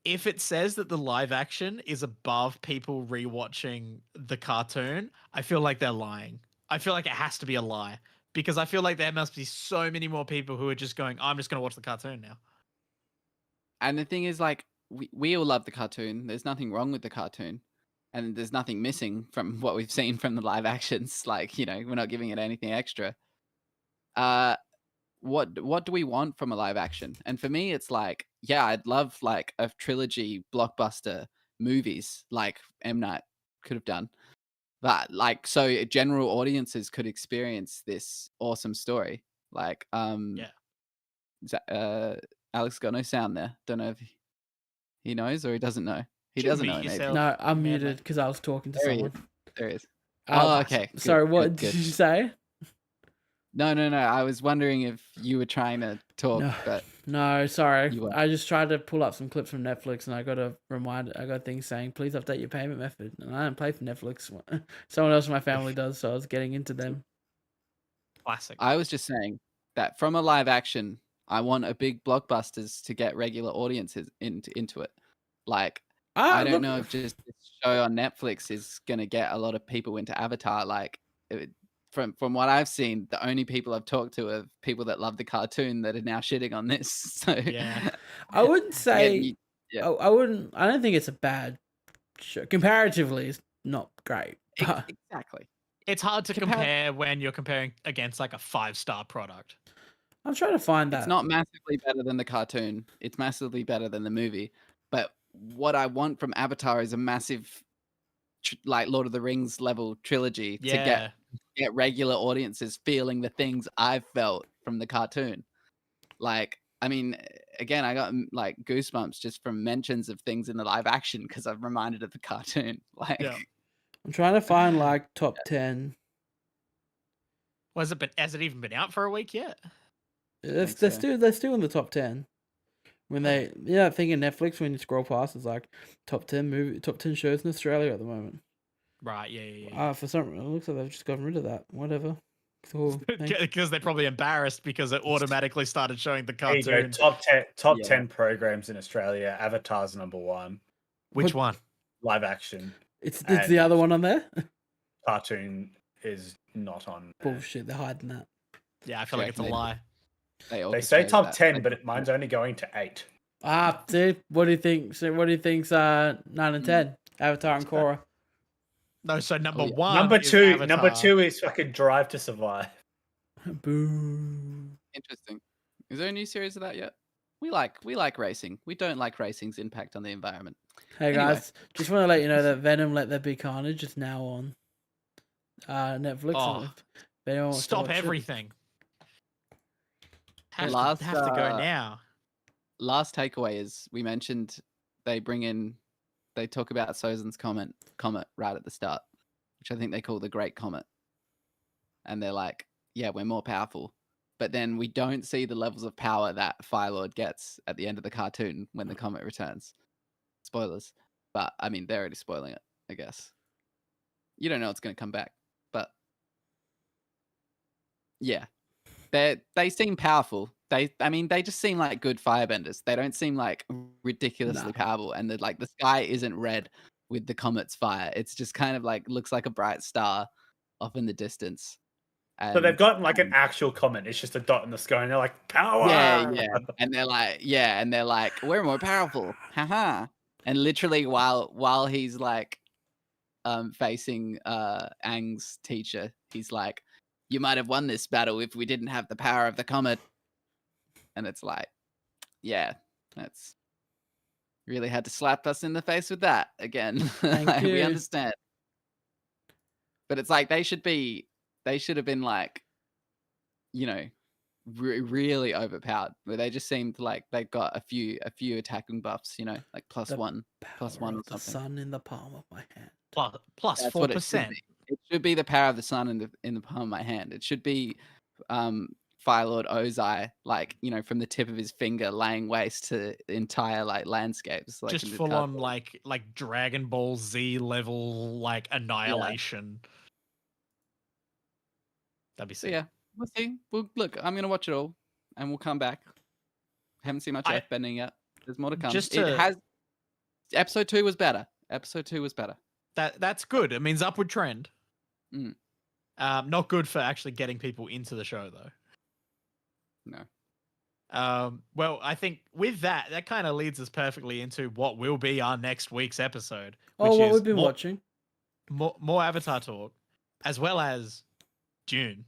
if it says that the live action is above people rewatching the cartoon, I feel like they're lying. I feel like it has to be a lie because I feel like there must be so many more people who are just going, I'm just going to watch the cartoon now. And the thing is, like, we all love the cartoon. There's nothing wrong with the cartoon, and there's nothing missing from what we've seen from the live actions. Like, we're not giving it anything extra. What do we want from a live action? And for me, it's like, yeah, I'd love like a trilogy blockbuster movies like M. Night could have done, but like so general audiences could experience this awesome story. Like, Alex got no sound there. Don't know if he knows or he doesn't know. He Should doesn't mute know. Maybe. yourself. No, I'm Man, muted because I was talking to There he someone. There he is. Oh, okay. Good, Sorry, what good, did good. you say? No. I was wondering if you were trying to talk, No. but No, sorry. You were. I just tried to pull up some clips from Netflix and I got things saying, please update your payment method. And I don't pay for Netflix. Someone else in my family does, so I was getting into them. Classic. I was just saying that from a live action, I want a big blockbusters to get regular audiences into it. Like, I don't know if just this show on Netflix is going to get a lot of people into Avatar. Like, from what I've seen, the only people I've talked to are people that love the cartoon that are now shitting on this. So Yeah. I wouldn't say. yeah. I wouldn't. I don't think it's a bad show. Comparatively, it's not great. But Exactly. It's hard to compare when you're comparing against like a 5-star product. I'm trying to find that. It's not massively better than the cartoon. It's massively better than the movie. But what I want from Avatar is a massive, like Lord of the Rings level trilogy to get regular audiences feeling the things I've felt from the cartoon. Like, I mean, again, I got like goosebumps just from mentions of things in the live action because I'm reminded of the cartoon. Like, I'm trying to find like top 10. Has it even been out for a week yet? They're still in the top 10. When I think in Netflix when you scroll past, it's like top 10 shows in Australia at the moment. Right, yeah. For some reason, it looks like they've just gotten rid of that. Whatever. Cool. Because they're probably embarrassed because it automatically started showing the There you cartoon. go. Top 10 programs in Australia. Avatar's number 1. Which one? Live action. It's the other one on there. Cartoon is not on there. Bullshit. They're hiding that. Yeah, I feel like it's a lie. They say top 10, but mine's only going to 8. See, what do you think? So what do you think's 9 and 10? Avatar and Korra. No, so number 1. Number is 2. Avatar. Number 2 is fucking Drive to Survive. Boo. interesting. Is there a new series of that yet? We like racing. We don't like racing's impact on the environment. Hey Anyway. guys, just want to let you know that Venom Let There Be Carnage is now on Netflix. Oh, If anyone wants to Stop watch it. everything. Have Last, to go now. Last takeaway is we mentioned they talk about Sozan's comet right at the start, which I think they call the Great Comet. And they're like, yeah, we're more powerful. But then we don't see the levels of power that Firelord gets at the end of the cartoon when the comet returns. Spoilers. But, I mean, they're already spoiling it, I guess. You don't know it's going to come back. But, yeah. They seem powerful. They just seem like good firebenders. They don't seem like ridiculously powerful. And the sky isn't red with the comet's fire. It's just kind of like looks like a bright star off in the distance. So they've got like an actual comet. It's just a dot in the sky, and they're like, power. Yeah. And they're like, we're more powerful. Haha. And literally while he's like facing Aang's teacher, he's like, you might have won this battle if we didn't have the power of the comet. And it's like, yeah, that's really had to slap us in the face with that again. Thank you. We understand. But it's like they should have been like, you know, really overpowered. Where they just seemed like they got a few attacking buffs, you know, like plus The one or The something. sun in the palm of my hand. Plus That's what 4%. It should be the power of the sun in the palm of my hand. It should be Firelord Ozai, like, you know, from the tip of his finger laying waste to entire like landscapes. Like Just in the full on cartoon. like Dragon Ball Z level like annihilation. That'd be So sick. yeah, we'll see. Look, I'm gonna watch it all, and we'll come back. Haven't seen much earthbending yet. There's more to come. Episode 2 was better. That's good. It means upward trend. Mm. Not good for actually getting people into the show though. No. Well, I think with that kind of leads us perfectly into what will be our next week's episode. What is we've been watching. More Avatar talk, as well as June.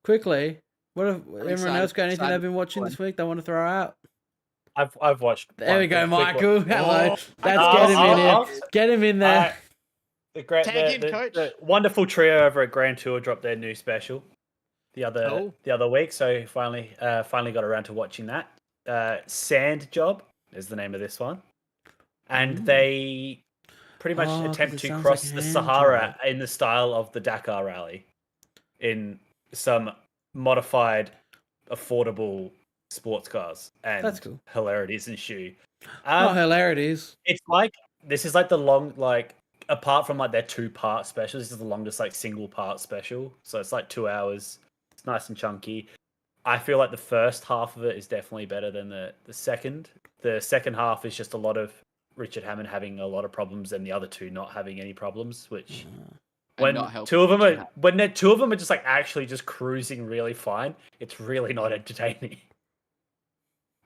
Quickly, what have everyone else got anything they've been watching this week they want to throw out? I've watched. There we go, Michael. Hello. Oh, Get him in here. Get him in there. Coach. The wonderful trio over at Grand Tour dropped their new special the other week, so finally got around to watching that. Sand Job is the name of this one, and they pretty much attempt to cross the Sahara in the style of the Dakar Rally, in some modified, affordable sports cars, and That's cool. hilarities ensue. Hilarities. It's like this is like the long apart from like their 2-part special, this is the longest like single part special. So it's like 2 hours. It's nice and chunky. I feel like the first half of it is definitely better than the second. The second half is just a lot of Richard Hammond having a lot of problems and the other two not having any problems, which when not helping two of them Christian are when they're two of them are just like actually just cruising really fine, it's really not entertaining.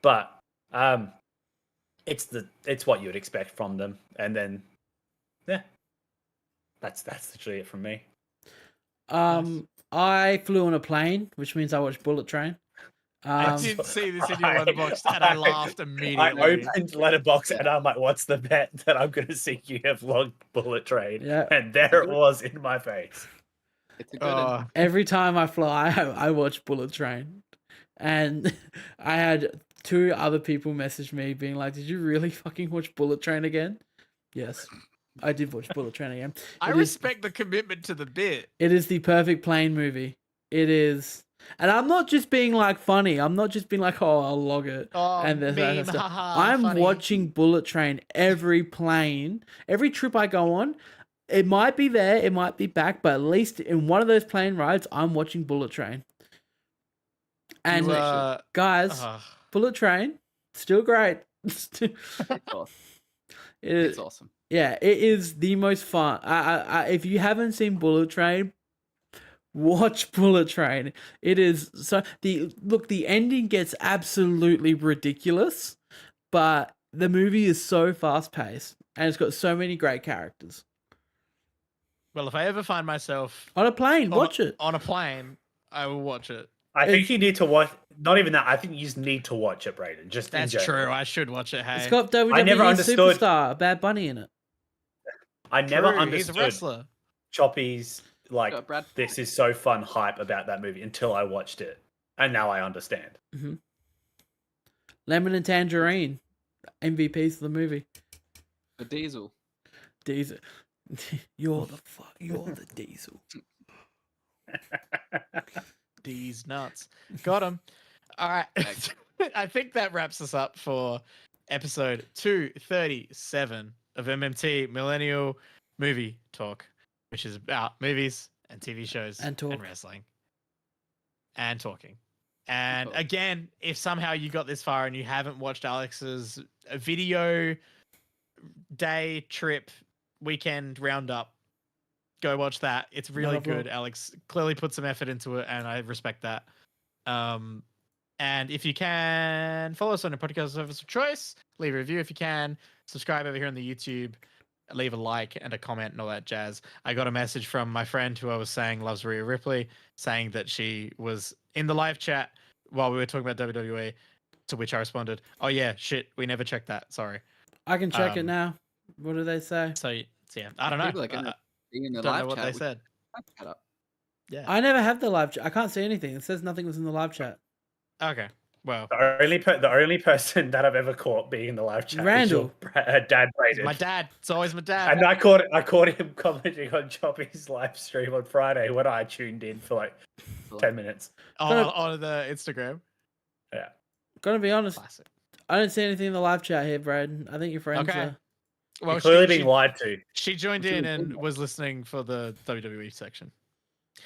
But it's what you would expect from them, and then yeah, that's literally it from me. I flew on a plane, which means I watched Bullet Train. I did see this in your letterbox, and I laughed I immediately. opened Letterboxd and I'm like, "What's the bet that I'm going to see you have logged Bullet Train?" Yeah. And there it was in my face. It's a good one. Every time I fly, I watch Bullet Train, and I had 2 other people message me being like, "Did you really fucking watch Bullet Train again?" Yes, I did watch Bullet Train again. I respect the commitment to the bit. It is the perfect plane movie. It is. And I'm not just being like funny. I'm not just being like, oh, I'll log it. Oh, and there's meme, that stuff. haha, I'm funny. watching Bullet Train every plane, every trip I go on. It might be there, it might be back, but at least in one of those plane rides, I'm watching Bullet Train. And guys, Bullet Train, still great. It's awesome. It's awesome. Yeah, it is the most fun. If you haven't seen Bullet Train, watch Bullet Train. It is so the ending gets absolutely ridiculous, but the movie is so fast paced and it's got so many great characters. Well, if I ever find myself On a plane, watch it. On a plane, I will watch it. I think you need to watch. Not even that. I think you just need to watch it, Brayden. Just That's in general. true. I should watch it. Hey, It's got WWE I never understood- superstar Bad Bunny in it. I never True, understood He's a wrestler. Choppy's like Got Brad this is so fun hype about that movie until I watched it, and now I understand. Mm-hmm. Lemon and Tangerine, MVPs of the movie. The Diesel. Diesel, you're the Diesel. These nuts. Got him. All right. I think that wraps us up for episode 237 of MMT Millennial Movie Talk, which is about movies and TV shows And talk. and wrestling and talking. And again, if somehow you got this far and you haven't watched Alex's video day trip weekend roundup, go watch that. It's really good. Alex clearly put some effort into it, and I respect that. And if you can, follow us on your podcast service of choice. Leave a review if you can. Subscribe over here on the YouTube. Leave a like and a comment and all that jazz. I got a message from my friend who I was saying loves Rhea Ripley, saying that she was in the live chat while we were talking about WWE, to which I responded, "Oh yeah, shit, we never checked that. Sorry." I can check it now. What do they say? So yeah, I don't know. People are gonna be in the Don't live know what chat. they said. Shut up. Yeah. I never have the live chat. I can't see anything. It says nothing was in the live chat. Okay. Well, The only person that I've ever caught being in the live chat Randall. is your dad, Brayden. my dad. It's always my dad. And I caught him commenting on Choppy's live stream on Friday when I tuned in for like 10 minutes. On the Instagram. Yeah. Gotta be honest. Classic. I don't see anything in the live chat here, Braden. I think your friends Okay. are. Well, You're clearly being lied to. she joined in and was listening for the WWE section.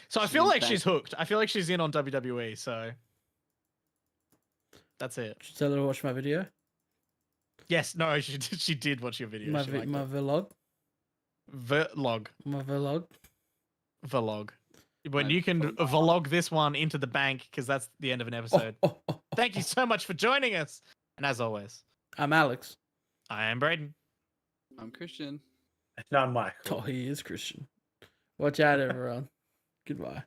So I feel like she's hooked. I feel like she's in on WWE. So that's it. Should tell her to watch my video. Yes. No. She did watch your video. My She liked it. vlog. Vlog. My vlog. Vlog. When My you can vlog this one into the bank, because that's the end of an episode. Thank you so much for joining us. And as always, I'm Alex. I am Braden. I'm Christian. Not Michael. Oh, he is Christian. Watch out, everyone. Goodbye.